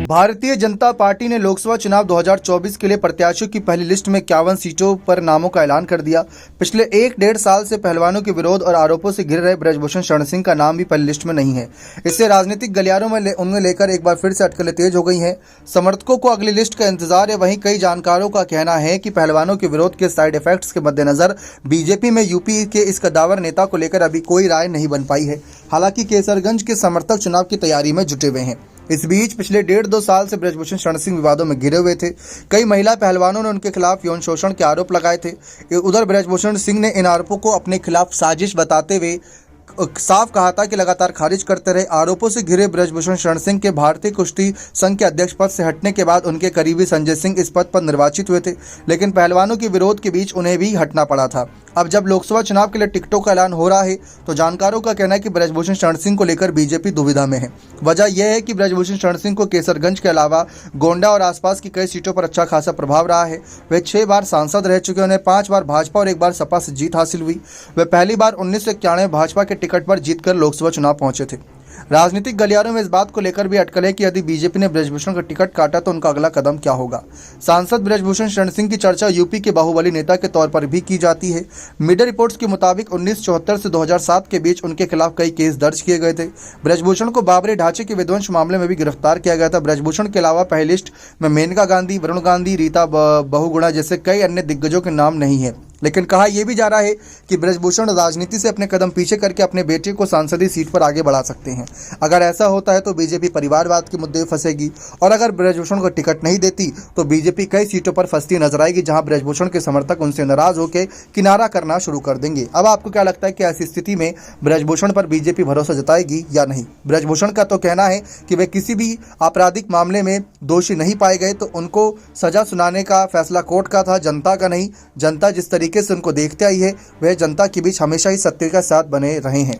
Bharatiya Janata party ने लोकसभा चुनाव 2024 के लिए प्रत्याशियों की पहली लिस्ट में 51 सीटों पर नामों का ऐलान कर दिया। पिछले 1-1.5 साल से पहलवानों के विरोध और आरोपों से घिर रहे ब्रजभूषण शरण सिंह का नाम भी पहली लिस्ट में नहीं है। इससे राजनीतिक गलियारों में उन्हें लेकर एक बार फिर से अटकलें तेज हो गई हैं। समर्थकों को अगली लिस्ट का इंतजार है। वहीं कई जानकारों का कहना है कि पहलवानों के विरोध के साइड इफेक्ट्स के मद्देनजर बीजेपी में यूपी के इस कद्दावर नेता को लेकर अभी कोई राय नहीं बन पाई है। हालांकि केसरगंज के समर्थक चुनाव की तैयारी में जुटे हुए हैं। इस बीच पिछले 1.5-2 साल से ब्रजभूषण शरण सिंह विवादों में घिरे हुए थे। कई महिला पहलवानों ने उनके खिलाफ यौन शोषण के आरोप लगाए थे। उधर ब्रजभूषण सिंह ने इन आरोपों को अपने खिलाफ साजिश बताते हुए साफ कहा था कि लगातार खारिज करते रहे। आरोपों से घिरे ब्रजभूषण शरण सिंह के भारतीय कुश्ती संघ के अध्यक्ष पद से हटने के बाद उनके करीबी संजय सिंह इस पद पर निर्वाचित हुए थे, लेकिन पहलवानों के विरोध के बीच उन्हें भी हटना पड़ा था। अब जब लोकसभा चुनाव के लिए टिकटों का ऐलान हो रहा है तो जानकारों का कहना है कि ब्रजभूषण शरण सिंह को लेकर बीजेपी दुविधा में है। वजह यह है कि ब्रजभूषण शरण सिंह को केसरगंज के अलावा गोंडा और आसपास की कई सीटों पर अच्छा खासा प्रभाव रहा है। वे 6 बार सांसद रह चुके हैं। उन्हें 5 बार भाजपा और 1 बार सपा से जीत हासिल हुई। वे पहली बार 1991 भाजपा के टिकट पर जीतकर लोकसभा चुनाव पहुंचे थे। राजनीतिक गलियारों में इस बात को लेकर भी अटकल है कि यदि बीजेपी ने ब्रजभूषण का टिकट काटा तो उनका अगला कदम क्या होगा। सांसद ब्रजभूषण शरण सिंह की चर्चा यूपी के बाहुबली नेता के तौर पर भी की जाती है। मीडिया रिपोर्ट्स के मुताबिक 1974 से 2007 के बीच उनके खिलाफ कई केस दर्ज किए गए थे। ब्रजभूषण को बाबरी ढांचे के विध्वंस मामले में भी गिरफ्तार किया गया था। ब्रजभूषण के अलावा पहली लिस्ट में मेनका गांधी, वरुण गांधी, रीता बहुगुणा जैसे कई अन्य दिग्गजों के नाम नहीं है। लेकिन कहा यह भी जा रहा है कि ब्रजभूषण राजनीति से अपने कदम पीछे करके अपने बेटे को सांसदीय सीट पर आगे बढ़ा सकते हैं। अगर ऐसा होता है तो बीजेपी परिवारवाद के मुद्दे फंसेगी, और अगर ब्रजभूषण को टिकट नहीं देती तो बीजेपी कई सीटों पर फंसती नजर आएगी, जहां ब्रजभूषण के समर्थक उनसे नाराज होकर किनारा करना शुरू कर देंगे। अब आपको क्या लगता है कि ऐसी स्थिति में ब्रजभूषण पर बीजेपी भरोसा जताएगी या नहीं? ब्रजभूषण का तो कहना है कि वे किसी भी आपराधिक मामले में दोषी नहीं पाए गए, तो उनको सजा सुनाने का फैसला कोर्ट का था, जनता का नहीं। जनता जिस तरीके से उनको देखते आई है वह जनता के बीच हमेशा ही सत्य का साथ बने रहे हैं।